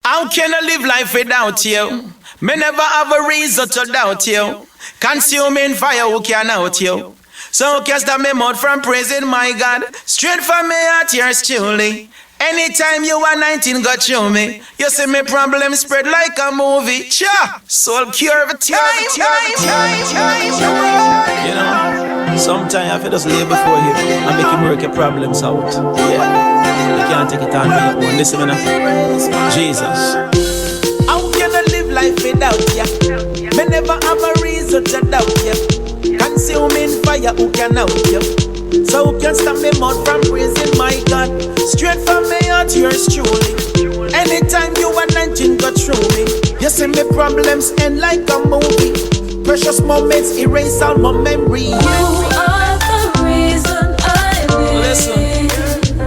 How can I live life without you? Me never have a reason to doubt you. Consuming fire, who can out you? So who can stop me mouth from praising my God? Straight from me heart, yours truly. Anytime you are 19, got show me. You see me problem spread like a movie. Cha! Soul cure of time. You know, sometimes I have to just lay before him and make him work your problems out. Yeah. You can't take it on me. Listen, man. Jesus. How can I live life without ya? Me never have a reason to doubt ya. Consuming fire, who can out ya? So who can stop me mouth from praising my God? Straight from me heart, yours truly. Anytime you are 19, go through me. You see me problems end like a movie. Precious moments erase all my memory. You are the reason I live. Listen,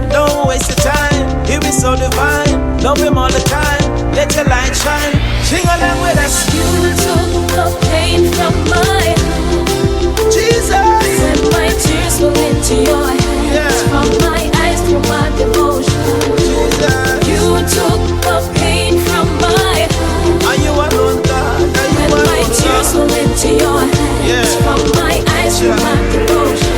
don't waste your time. He is so divine. Love him all the time. Let your light shine. Sing along with us. You took the pain from my heart. Jesus. When my tears fell into your hands, from my eyes through my devotion. Jesus. You took the pain from my heart. Are you alone, God? When my tears fell into your hands, from my eyes through my devotion.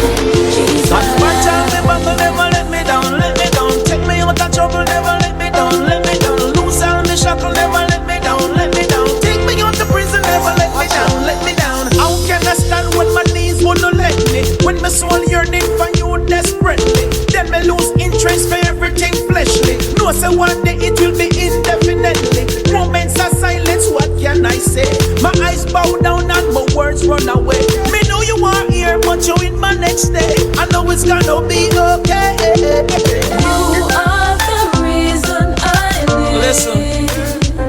Jesus. Not one time me battle, never let me down, let me down. Take me out of trouble, never let me down, let me down. Loose all the shackle, never let me down, let me down. Take me out of prison, never let me down, let me down. How can I stand when my knees wouldn't let me? When my soul yearning for you desperately, then me lose interest for everything fleshly. No, say one day it will be indefinitely. Moments of silence, what can I say? My eyes bow down and my words run away. Me know you are here, but you in my next day. I know it's gonna be okay. You are the reason I live. Listen,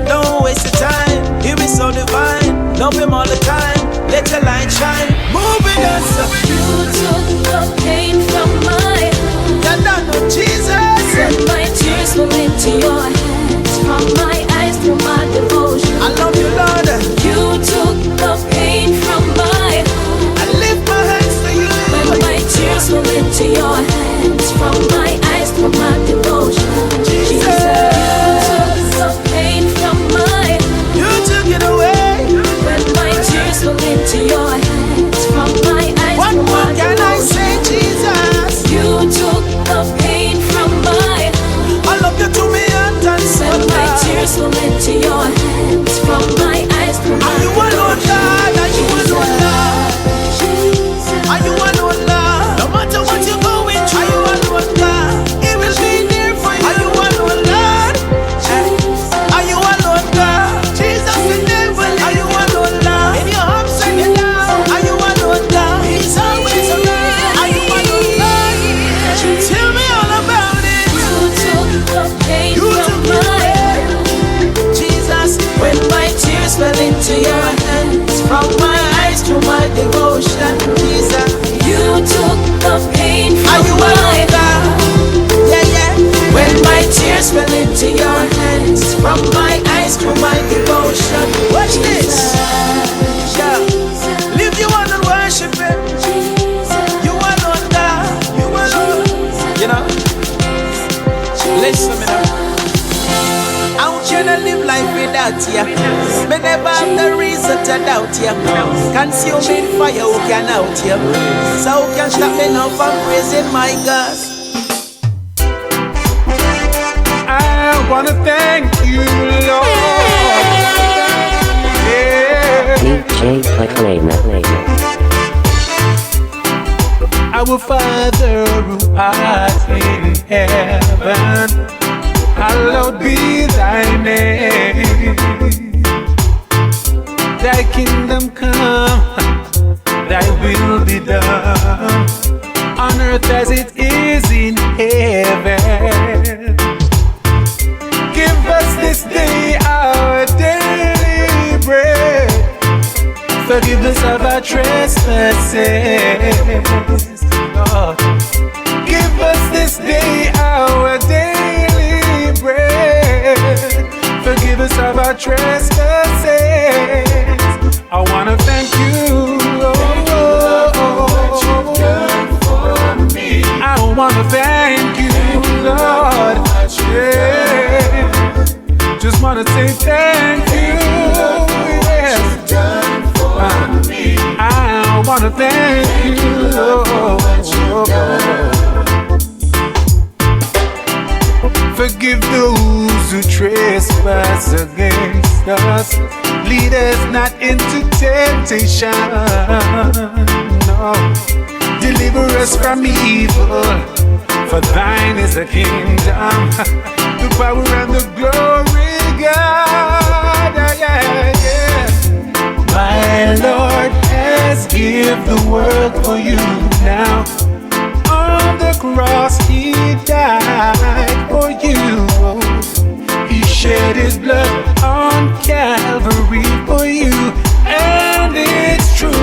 don't waste your time. He is so divine. Love him all the time. Let your light shine. Moving us. You took the pain from my heart. You don't know Jesus. When my tears fell into your hands, from my eyes through my devotion. I love you, Lord. You took the pain from my heart. I lift my hands to you. When my tears fell into your hands, from my eyes through my devotion. Jesus. You took the pain from my heart. You took it away. When my tears fell into your hands, from my eyes What through more my can I devotion. say, Jesus? You took the pain from my heart. I love you to me and When my tears fell into your hands, from my eyes through my Are you alone, God? Are you alone, Lord? Are you alone, Lord? No matter what you're going through, are you alone, God? He will be there for you. Are you alone, Lord? Are you alone, God? Jesus will never leave. Are you alone, Lord? In your ups and your downs, are you alone, God? He's always around. Are you alone, Lord? Tell me all about it. You took the pain You from took my it away. heart. Jesus, When my tears fell into your hands, from my eyes to my devotion. Jesus, You took the pain are from you my alone, heart. God? Yeah, yeah. When my tears fell into your hands, from my eyes to my devotion. Watch this. Yeah. Live you on and worship Him. You alone, God. You alone. You know. Listen me now. How can I live life without ya? Me never have the reason to doubt ya. Consuming fire, who can out ya? So who can stop me now from praising my God? I wanna thank you, Lord. Yeah. DJ Proclaima. Our Father who art in heaven, hallowed be thy name. Thy kingdom come, thy will be done, on earth as it is in heaven. Give us this day our daily bread. Forgive us of our trespasses, Lord. Give us this day our daily bread. Forgive us of our trespasses. I wanna thank you, I wanna thank you, Lord. Yeah. Just wanna wanna say thank you. Yes. I wanna thank you. Forgive those who trespass against us. Lead us not into temptation. No. Deliver us from evil. For thine is the kingdom, the power and the glory, God. Yeah, yeah. My Lord has given the world for you now. On the cross he died for you. He shed his blood on Calvary for you. And it's true.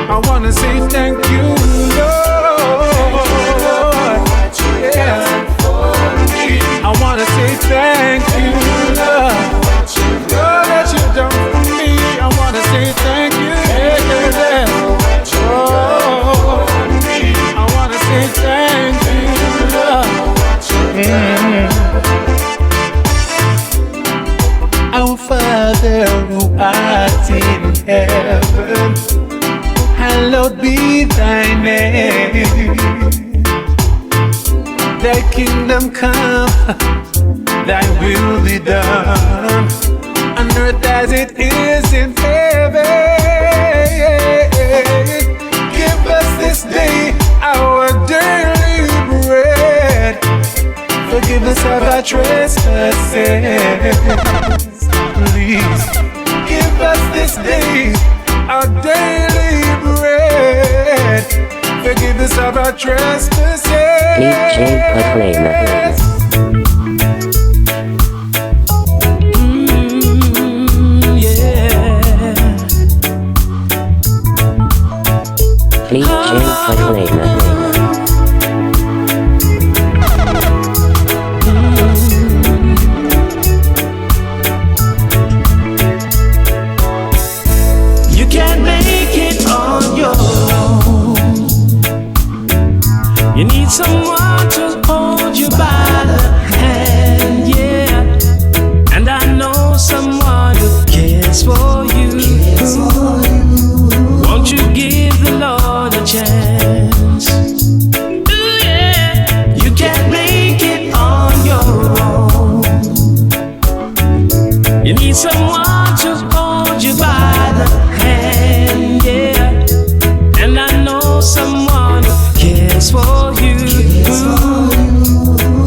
I wanna say thank you, Lord. Yeah. I wanna say thank you, Lord. All that you've done for me, I wanna say thank you. Yeah. Oh, I wanna say thank you, Lord. Our Father who art in heaven, hallowed be thy name. Thy kingdom come, thy will be done, on earth as it is in heaven. Give us this day our daily bread. Forgive us of our trespasses. Please give us this day our daily bread. Forgive us of our trespasses. DJ Proclaima. DJ Proclaima. You can't make it on your own. You need someone to hold you by the hand, yeah. And I know someone who cares for you. Won't you give the Lord a chance? Ooh, yeah. You can't make it on your own. You need someone to hold you by the hand, yeah. And I know someone who cares for you.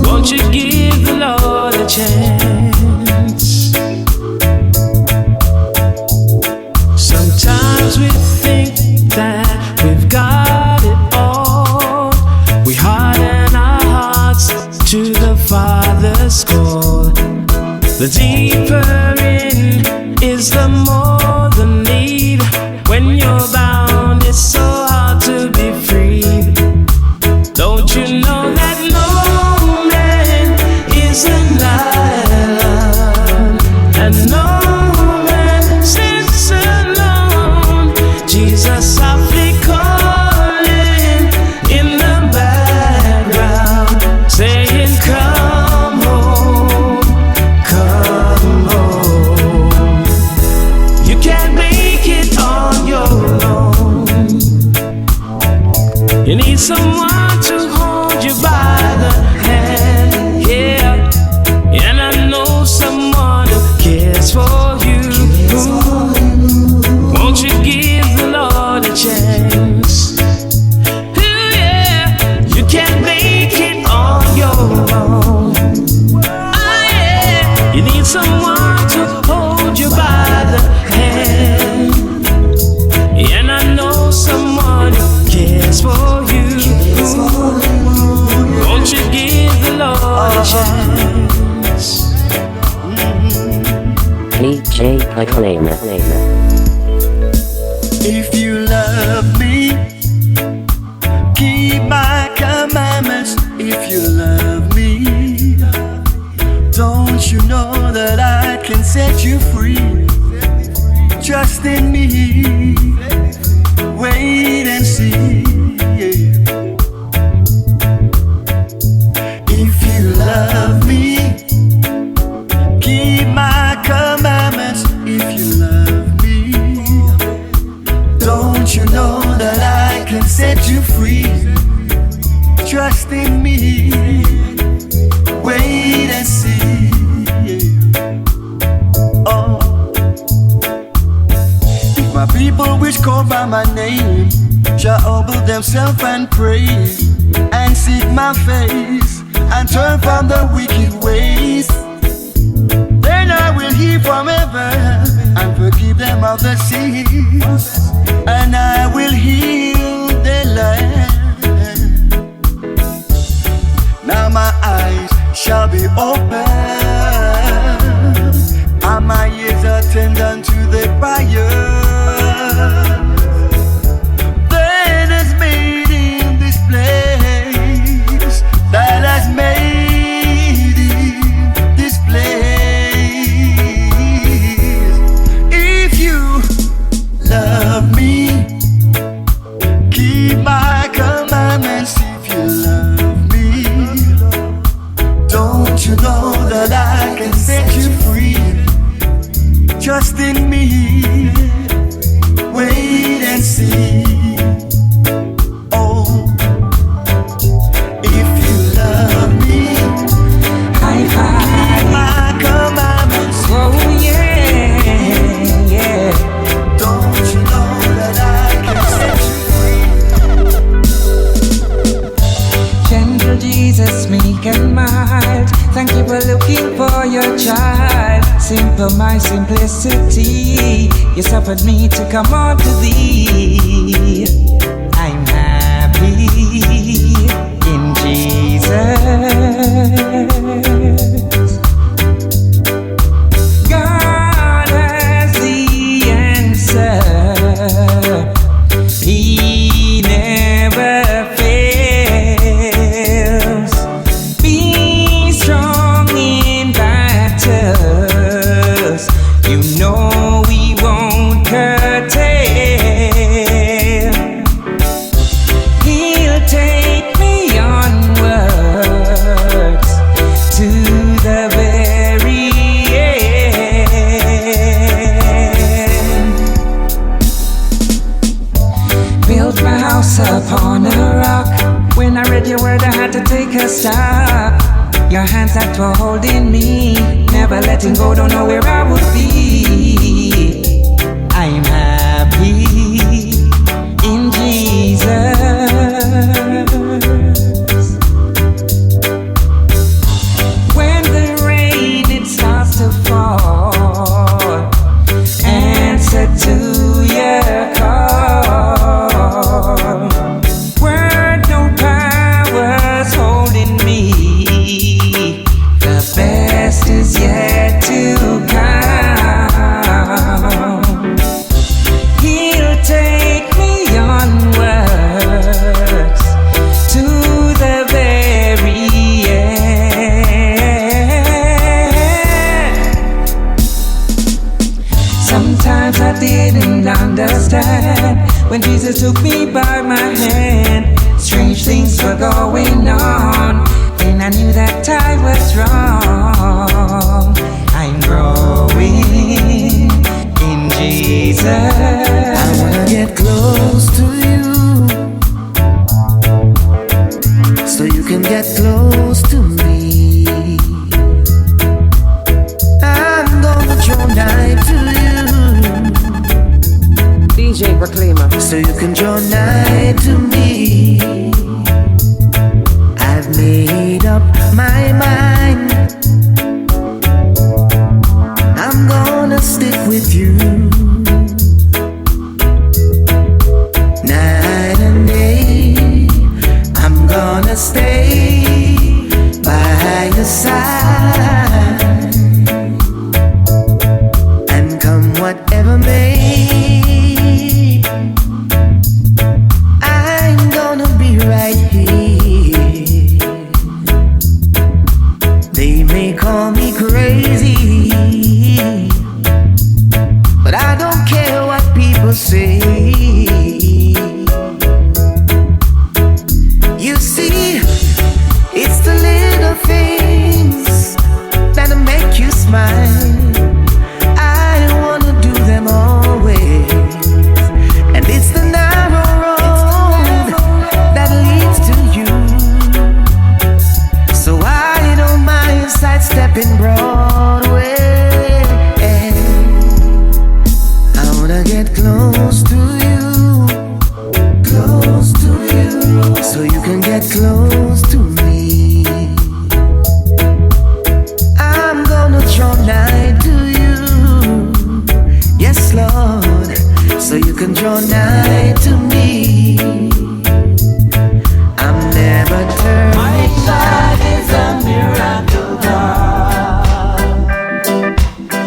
Won't you give the Lord a chance? Sometimes we think that we've got it all. We harden our hearts to the Father's call. The deeper in is the more the need. When you're bound, it's so hard to be free. Don't you know that no man is an island, and no man sits alone. Jesus softly calling in the background, saying, come home, come home. You can't make it on your own. You need someone to hold you by the hand, yeah. And I know someone who cares for you. Won't you give the Lord a chance? Ooh, yeah. You can't make it on your own. Oh, yeah. You need someone to hold you by the hand. And I know someone who cares for you. Won't you give the Lord a chance? DJ Proclaima. If you love me, keep my commandments. If you love me, don't you know that I can set you free? Trust in me, wait and see. If you love me, Keep my commandments if you love me. Don't you know that I can set you free? Trust in me. Wait and see. Oh, if my people which call by my name shall humble themselves and pray and seek my face and turn from the wicked ways, then I will hear from heaven and forgive them of their sins, and I will heal their land. Now my eyes shall be open and my ears attend unto their prayer. That has made in this place, that has made in this place. If you love me, keep my commandments. If you love me, don't you know that I can set you free? Trust in me, wait and see. Oh, if you love me, high five. keep my commandments. Oh yeah, yeah. Don't you know that I can set you free? Gentle Jesus, meek and mild. Thank you for looking for your child. Simple my simplicity. You suffered me to come on to thee. I'm happy in Jesus. God has the answer. He never fails. Be strong in battles. You know we won't curtail. He'll take me onwards to the very end. Built my house upon a rock. When I read your word, I had to take a stop. Your hands that were holding me, never letting go, don't know where I would be. I'm happy in Jesus. When the rain it starts to fall, answer to your call. Word no powers holding me. The best is yet to come. He'll take me onwards to the very end. Sometimes I didn't understand when Jesus took me by my hand. Strange things were going on, and I knew that I was wrong. I'm growing in Jesus. I wanna get close to you, so you can get close to me. I'm gonna draw nigh to you, DJ Proclaima, so you can draw nigh to me. I've made up my mind, I'm gonna stick with you. Night and day, I'm gonna stay by your side. And come whatever may, I'm gonna be right Broadway. I wanna get close to you, so you can get close to me. I'm gonna draw nigh to you, yes Lord, so you can draw nigh to me. I'm never turning. My God is a miracle God.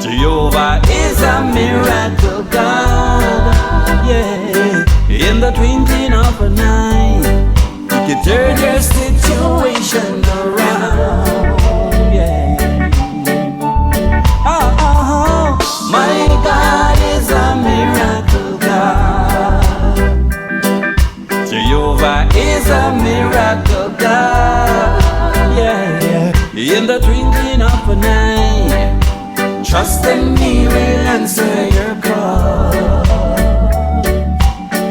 Jehovah is a miracle God. Yeah, in the twinkling of an eye, you can turn your situation around. Yeah. Oh, my God is a miracle God. Jehovah is a miracle God. Yeah, in the twinkling of an eye, trust in me will answer your call.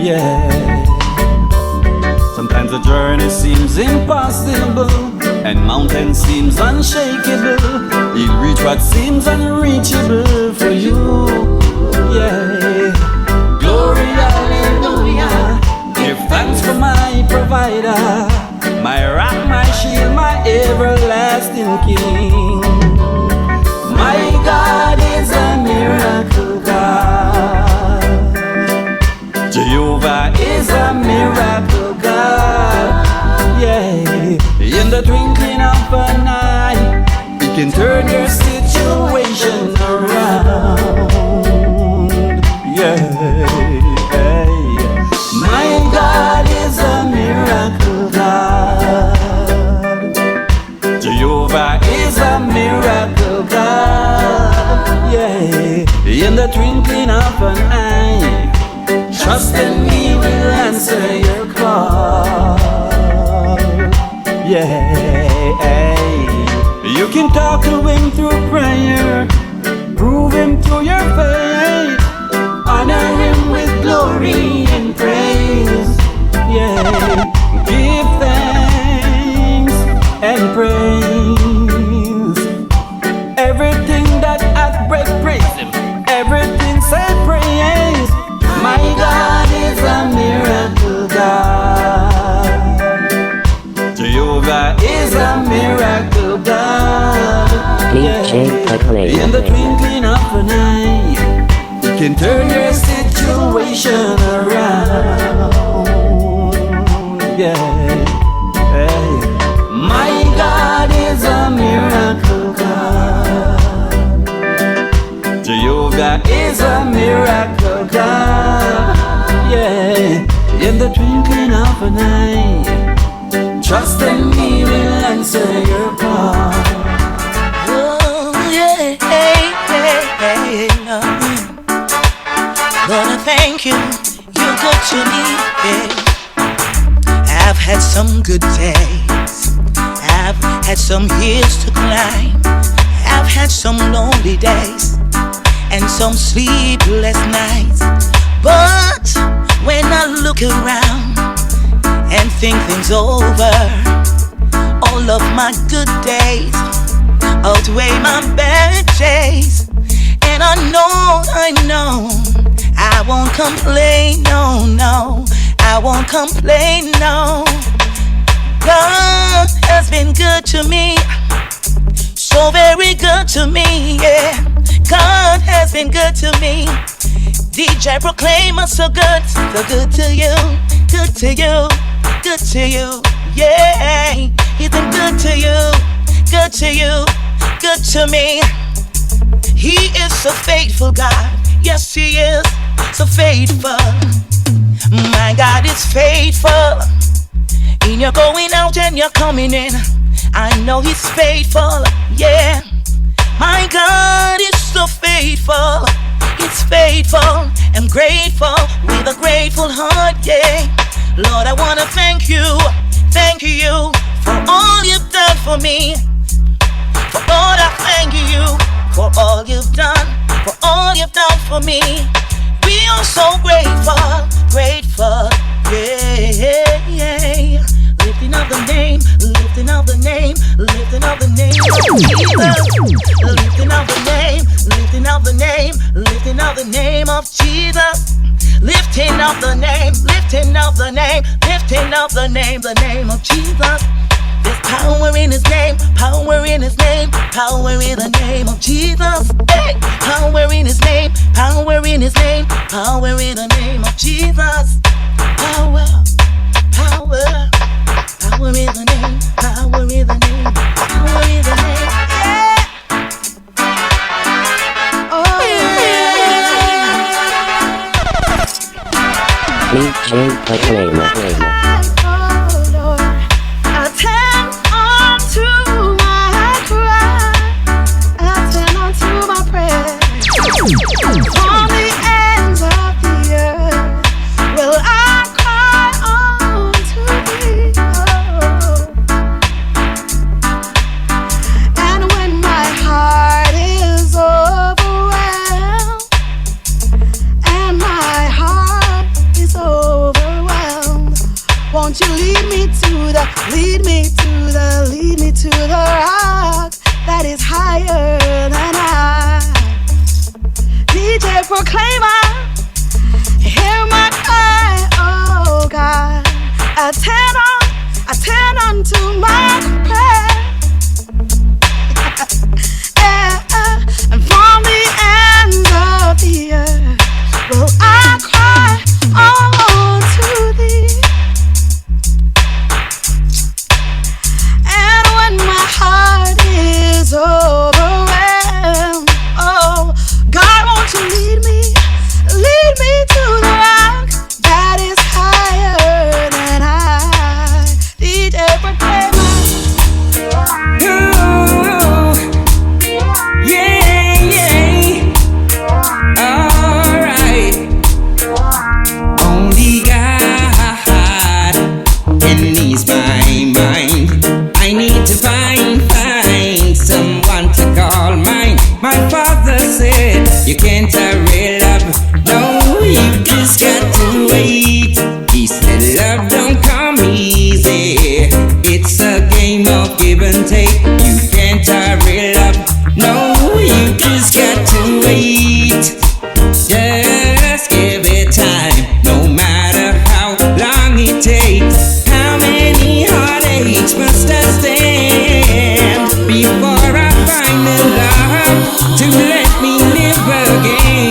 Yeah. Sometimes the journey seems impossible and mountain seems unshakable. You reach what seems unreachable for you. Yeah. Glory, hallelujah. Give thanks for my provider, my rock, my shield, my everlasting King. My God is a miracle God. Jehovah is a miracle God. Yeah, in the twinkling of an eye, He can turn your situation around. Yeah, my God is a miracle God. Jehovah is a miracle God. Yeah, in the twinkling of an eye, trust in me will answer your call. Yeah, you can talk to Him through prayer, prove Him through your faith, honor Him with glory and praise. Yeah, give thanks and praise. Everything that hath breath, praise Him. Everything said, praise. My God is a miracle God. Jehovah is a miracle God. DJ Proclaima. In the twinkling of an eye, He can turn your situation around. Yeah. Hey. My God is a miracle God. Jehovah is a miracle God. Yeah, in the twinkling of an eye, trust in me will answer your call. Oh, yeah, hey, hey, hey, Lord, I thank you, you're good to me, yeah. I've had some good days, I've had some hills to climb, I've had some lonely days and some sleepless nights. But when I look around and think things over, all of my good days outweigh my bad days. And I know, I won't complain, no, I won't complain, no. God has been good to me, so very good to me, yeah. God has been good to me. DJ Proclaima, so good to you, good to you, good to you, yeah. He's been good to you, good to you, good to me. He is so faithful, God, yes He is, so faithful. My God is faithful. In your going out and you're coming in, I know He's faithful, yeah. My God is so faithful, He's faithful and grateful with a grateful heart, yeah. Lord, I want to thank you for all you've done for me. For Lord, I thank you for all you've done, for me. We are so grateful, yeah. lifting up the name, lifting up the name, lifting up the name of Jesus. Lifting up the name, lifting up the name, lifting up the name of Jesus. Lifting up the name, lifting up the name, lifting up the name of Jesus. There's power in his name, power in his name, power in the name of Jesus. Hey, power in his name, power in his name, power in the name of Jesus. Power, power, power in the name, power in the name, power in the name. Yeah. Oh yeah. DJ Proclaima. From the ends of the earth will I cry unto thee, oh. And when my heart is overwhelmed, and my heart is overwhelmed, won't you lead me to the rock that is higher than I? DJ Proclaima, hear my cry, oh God. Attend unto my prayer. Yeah, and from the ends of the earth will I cry unto thee. And when my heart is overwhelmed, oh God, won't you lead me to the rock that is higher than I. DJ Proclaima. Ooh, yeah, yeah. Alright. Only God can ease my mind. I need to find someone to call mine. My father said, you can't hurry love, no, you just got to wait. He said love don't come easy, it's a game of give and take. You can't hurry love, no, you just got to wait. Just give it time, no matter how long it takes. How many heartaches must I stand before I find the love to let me live again?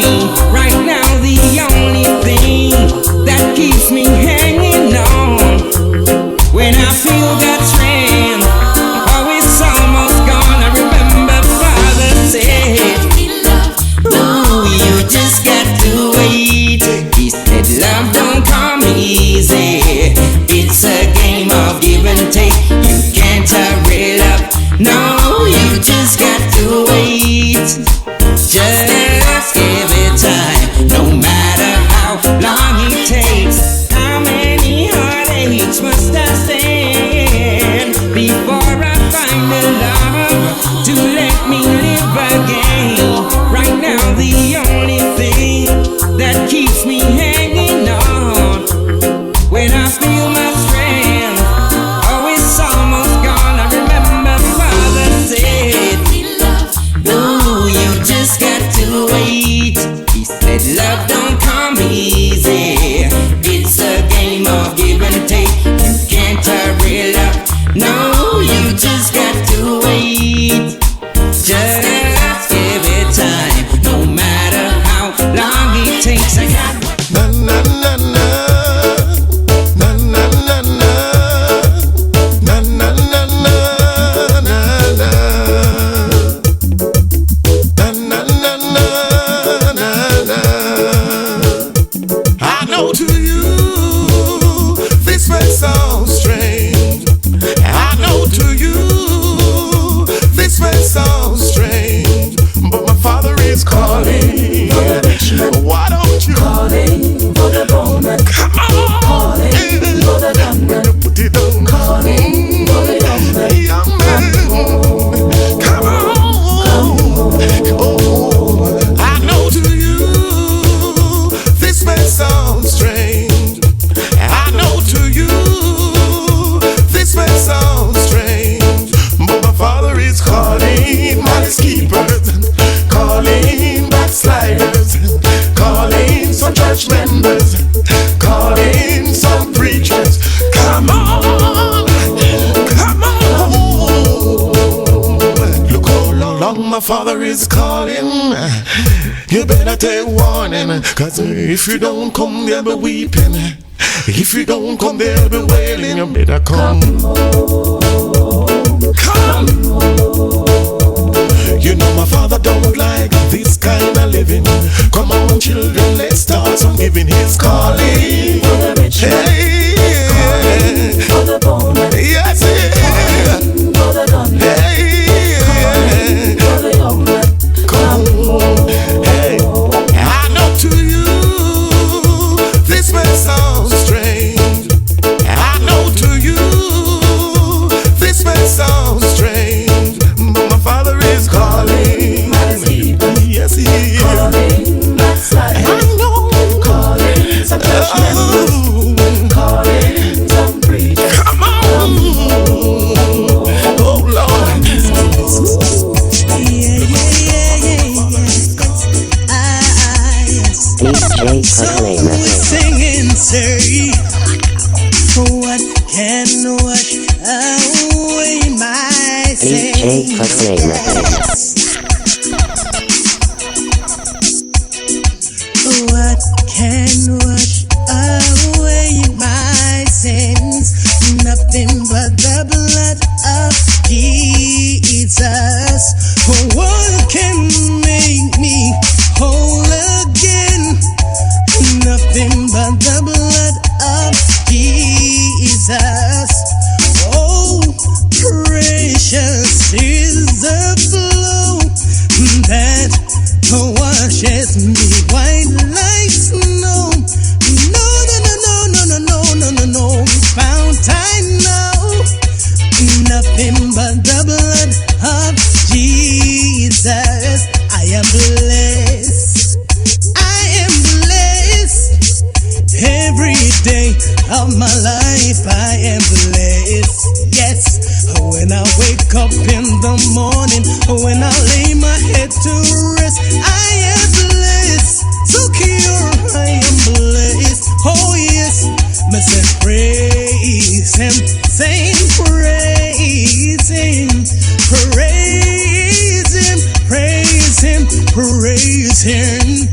is calling. You better take warning, cause if you don't come, they'll be weeping. If you don't come, they'll be wailing. You better come. Come. You know my father don't like this kind of living. Come on, children, let's start some giving. He's calling for the rich man. Calling for the poor man. Yes, calling for the gun man. Calling for the young man. Come. Hey, I know to you this may sound strange. I know to you this may sound strange, but my father is calling. Yes, he is. Calling backside. I know. Calling some judgment. Calling some preachers. Come on. Oh Lord. Proclaima. Singing, say, what can wash away my sins? Proclaima. What can wash away my sins? Nothing but the blood of Jesus. What can make me whole again? Nothing but the blood of Jesus. Oh, precious is the flow that washes me white like snow. No, no, no, no, no, no, no, no, no, no. Found time now. Nothing but the blood of Jesus. I am blessed. I am blessed. Every day of my life I am blessed. Yes. When I wake up in the morning, when I lay my head to rest, I am blessed. So pure, I am blessed. Oh yes, me say praise Him, saying praise Him, praise Him, praise Him, praise Him,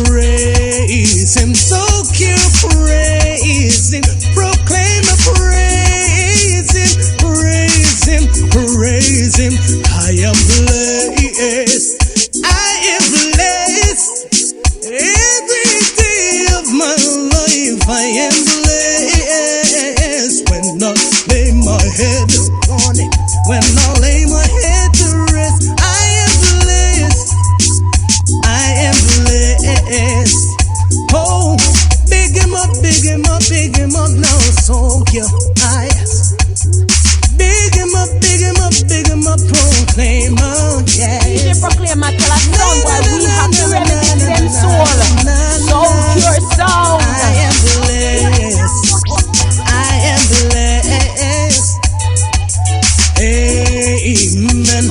praise Him. So pure, praise Him, proclaim a praise Him, praise Him, praise Him. I am blessed. I am blessed. Every day of my life I am blessed. When I lay my head on it, when I lay my head to rest, I am blessed. I am blessed. Oh, big him up, big him up, big him up now, so your eyes. Big him up, big him up, big him up, Proclaima, yeah. DJ Proclaima tell us sound why we have to remedy them soul. So pure sound. I am blessed. I am blessed. Amen. Amen.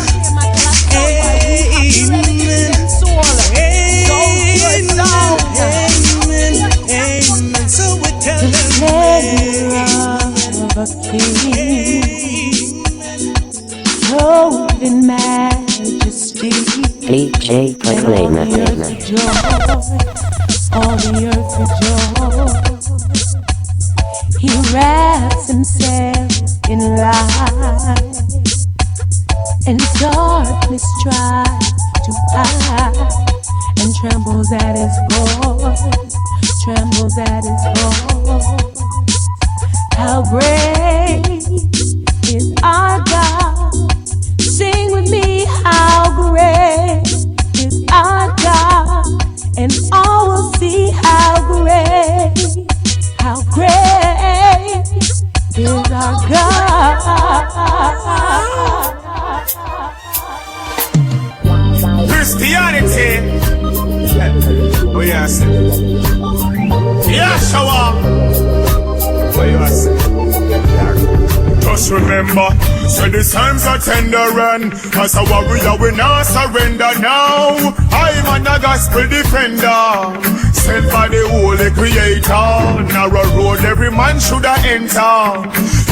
Amen. Amen. So we tell them. Clothed in majesty, DJ Proclaima. All the earth rejoice. He wraps himself in light, and darkness tries to hide, and trembles at His voice, trembles at His voice. How great is our God? Sing with me, how great is our God, and all will see how great is our God. Christianity. Oh yes. Yeah, show up. Oh yes. Just remember, so the times are tender and as a warrior we not surrender now. I'm a gospel defender, sent by the Holy Creator. Narrow road every man shoulda enter,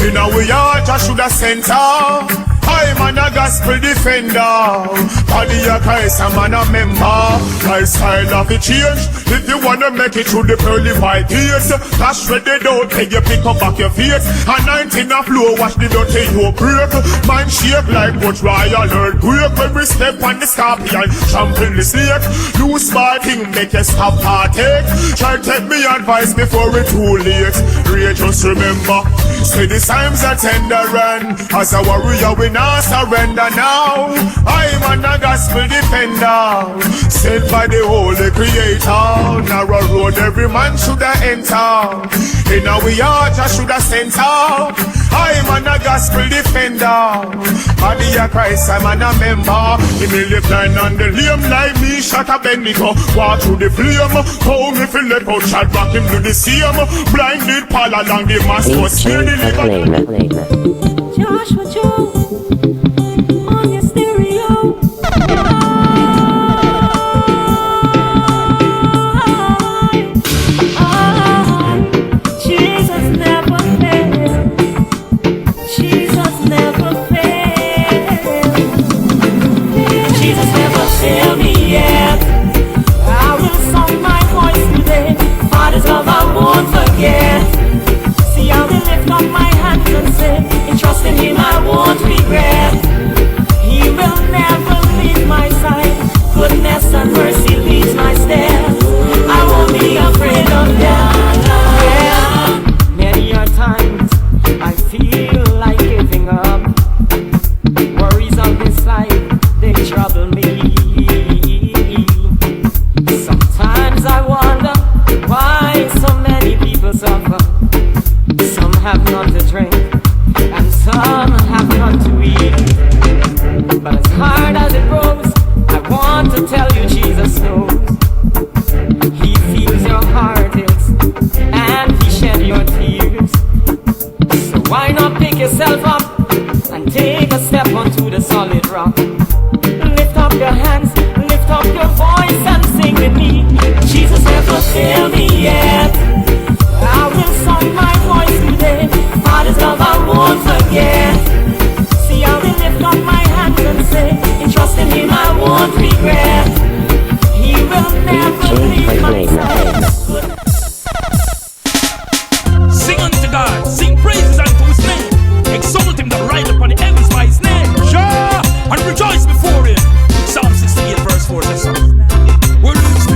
in our heart I shoulda center. I'm a gospel defender. Body of Christ, I'm a member. Lifestyle of the change. If you wanna make it through the pearly white gates, dash ready don't take you pick up back your face. And 19 a flow, watch the dirty you break. Mind shape like what royal earthquake. When we step on the scorpion, trample the snake. You smart thing, make you stop partake. Try take me advice before it's too late. Real, just remember, say the times are tender and as a warrior we not surrender now. I'm a gospel defender, sent by the Holy Creator. Narrow road every man should have enter. In our heart I should have sent out. I'm a gospel defender. Body of Christ, I'm a member. He may live blind on the lame like me, shot a Bendigo. Walk through the flame, come if you let out, shot rock him to the same. Blinded Paul along the mass was here delivered. Joshua Joe on your stereo. Jesus never fails. Jesus never fails. Jesus never failed me yet. I will song my voice today. Father's love I won't forget. See, I will lift up my hands and say, in trust in Him I won't regret. He will never leave my side. Goodness and mercy leads my steps. I won't be afraid of death. Yeah. Many a times I feel like giving up. Worries of this life, they trouble me. Sometimes I wonder why so many people suffer. Some have none to drink, and some have none to eat. But as hard as it grows, I want to tell you Jesus knows. He feels your heartaches, and He shed your tears. So why not pick yourself up, and take a step onto the solid rock. Lift up your hands, lift up your voice, and sing with me. Jesus never failed me yet. I will song my voice today. Father's love I won't forget. See, I will lift up my hands and say, in trust in Him I won't regret. He will never leave my side. Sing unto God, sing praises unto His name. Exalt Him that ride upon the heavens by His name. Jah, and rejoice before Him. Psalm 68 verse 4 says so. Well, it's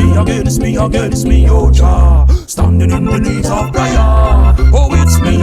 me again, oh Jah, standing in the need of prayer. Oh, it's me,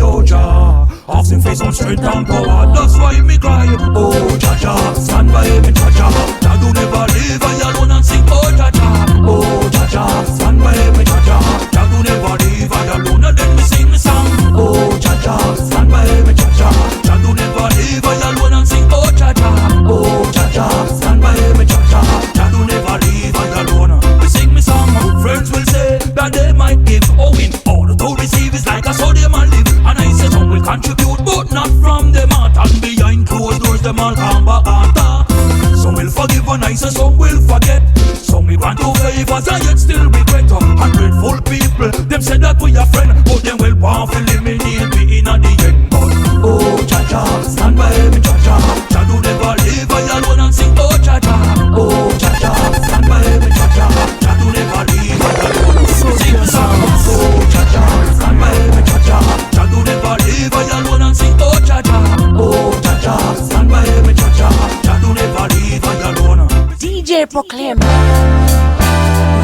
oh Jah, asking for some strength and power. That's why me cry, oh Jah Jah, stand by me, Jah Jah. Jah do never leave I alone and sing, oh Jah Jah. Oh Jah Jah, stand by me, Jah Jah. Jah do never leave I alone and then me sing the song. Oh Jah Jah, stand by me, Jah Jah. Jah do never leave I alone and sing, oh Jah Jah. Oh Jah Jah, stand by me, Jah Jah. Jah do never leave I alone. We sing me song. Friends will say that they might give, oh in all to receive is like a sodium and live. And I say some will contribute, but not from them heart. And behind closed doors, them all come back and talk. Some will forgive and I say some will forget. Some will grant to favors and yet still regret. Ungrateful people, them say that we are friends, but them will want to eliminate me in the end. But oh Jah Jah, stand by me, Jah Jah. Jah do never leave I alone and sing, oh Jah Jah. Oh Jah Jah, stand by me, Jah Jah. Jah do never leave I alone. Sing the song, oh Jah Jah, stand by me, Jah Jah. Jah do never leave I alone and sing, oh Jah Jah. Oh Jah Jah, stand by me, Jah Jah. Jah do never leave I alone. DJ Proclaima.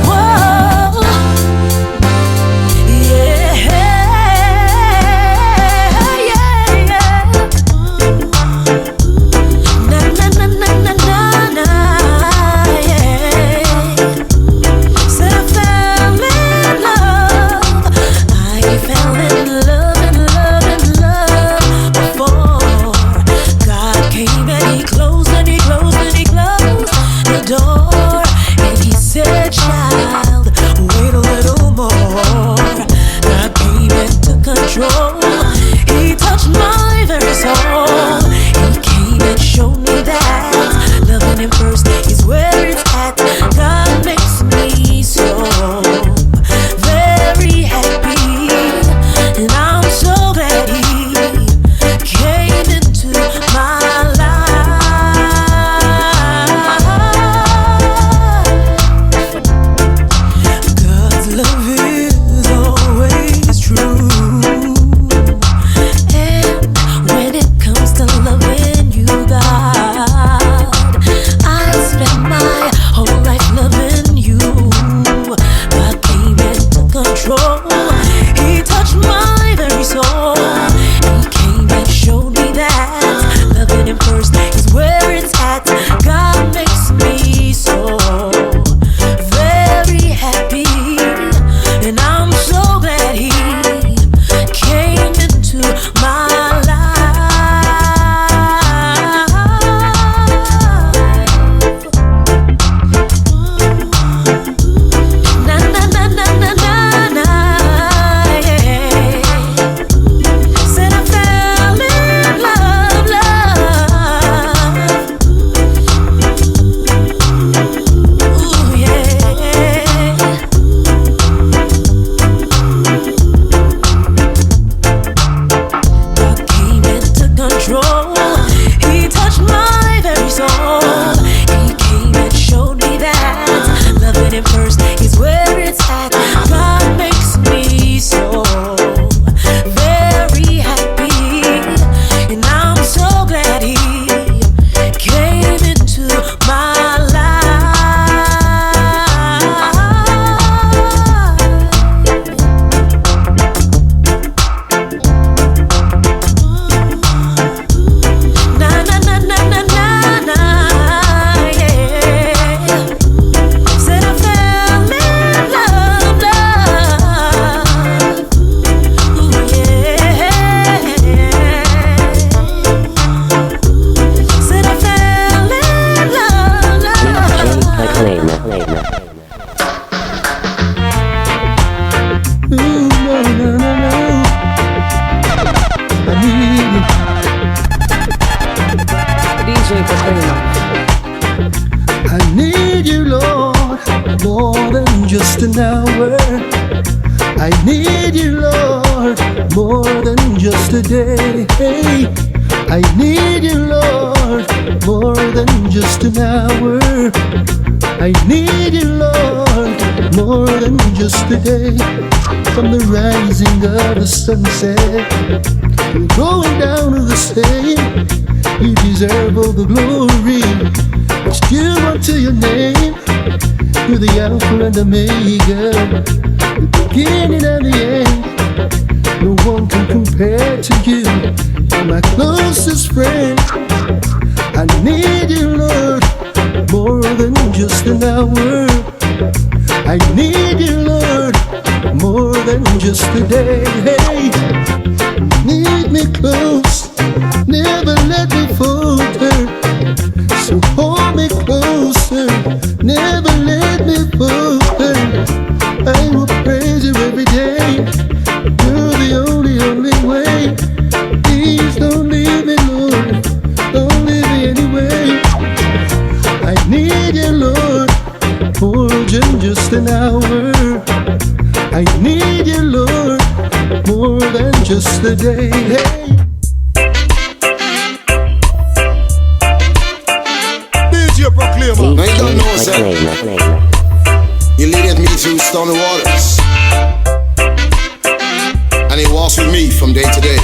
Whoa, yeah, yeah. Na na na na na na na, yeah. Said I fell in love. I fell in love before God came and He closed and He closed and He closed the door, and He said, just an hour. I need you, Lord, more than just a day. I need you, Lord, more than just an hour. I need you, Lord, more than just a day. From the rising of the sunset to the going down of the same, you deserve all the glory. It's due unto your name. You're the Alpha and Omega, the beginning and the end. No one can compare to you. You're my closest friend. I need you, Lord, more than just an hour. I need you, Lord, more than just a day. Hey, need me close, never let me falter. So hold me closer, never let me falter. I will praise you every day. You're the only way. Please don't leave me, Lord. Don't leave me anyway. I need you, Lord, more than just an hour. I need you, Lord, more than just a day. Hey. Proclaima. Now you don't know, sir. You leadeth me through stormy waters, and He walks with me from day to day.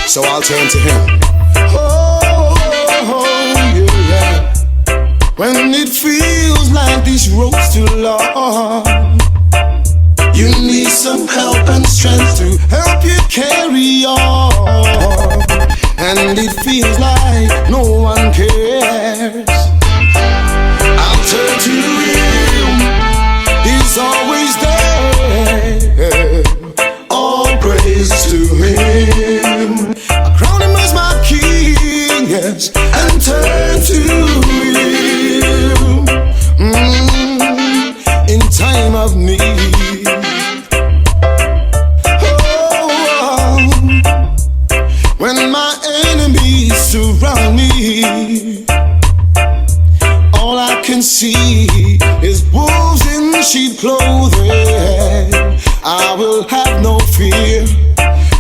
So I'll turn to Him. Oh, yeah. When it feels like this road's too long, you need some help and strength to help you carry on. And it feels like no one cares. I'll turn to Him, He's always there. All praise to Him. I crown Him as my King, yes, and turn to Him in time of need. When my enemies surround me, all I can see is wolves in sheep clothing. I will have no fear,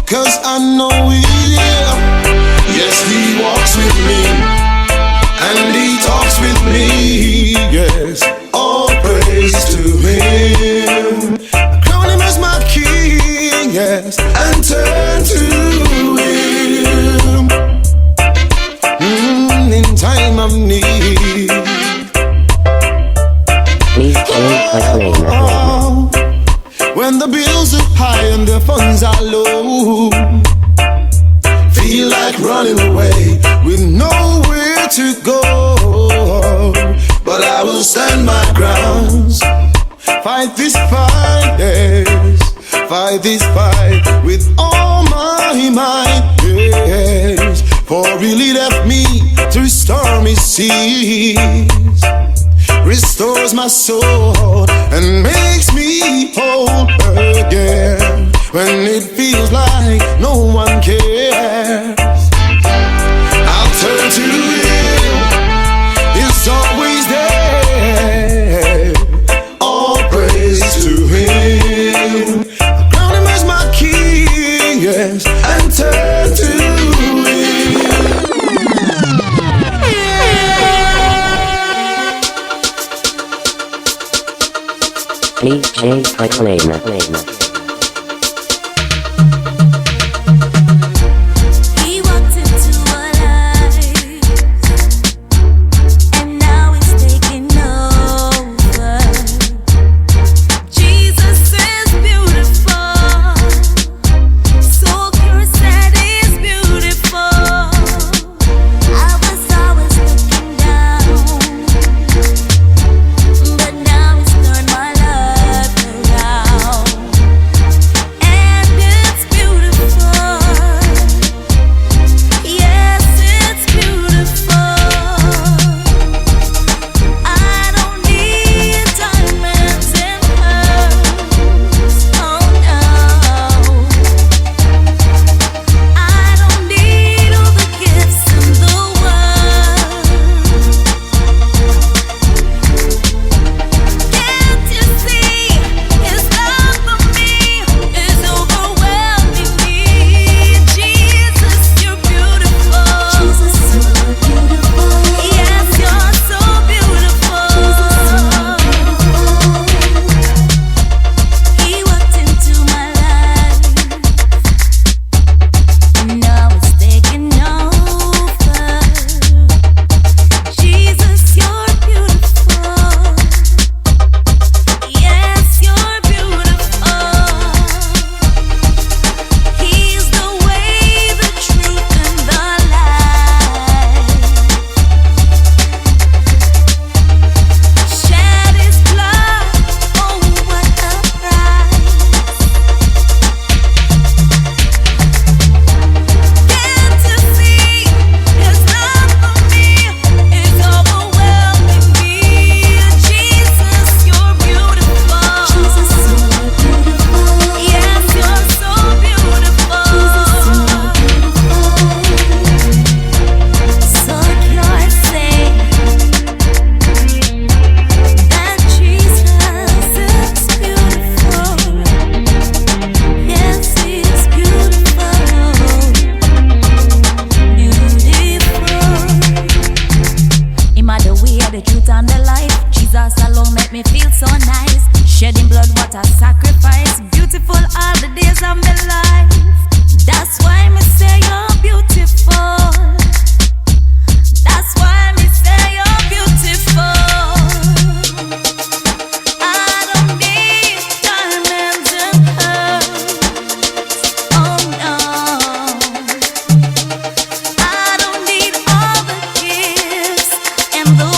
'cause I know He will. Yes, He walks with me, and He talks with me. Yes, all praise to Him. I crown Him as my King, yes, and turn to Him in time of need. Oh, when the bills are high and the funds are low, feel like running away with nowhere to go. But I will stand my grounds, fight this fight, yes, fight this fight with all my might, yes. For He left me through stormy seas, restores my soul and makes me whole again. When it feels like no one cares, I'll turn to Him, He's always there. All praise to Him. I crown Him as my King, yes, and turn to Him. DJ Proclaima. He walked into our lives, and now He's taking over. Jesus is beautiful, so pure, said He's beautiful. I was always looking down, but now He's turned my life around. the truth and the life. Jesus alone make me feel so nice. Shedding blood, what a sacrifice. Beautiful all the days of my life. That's why me say you're beautiful. That's why me say you're beautiful. I don't need diamonds and pearls. Oh no. I don't need all the gifts and the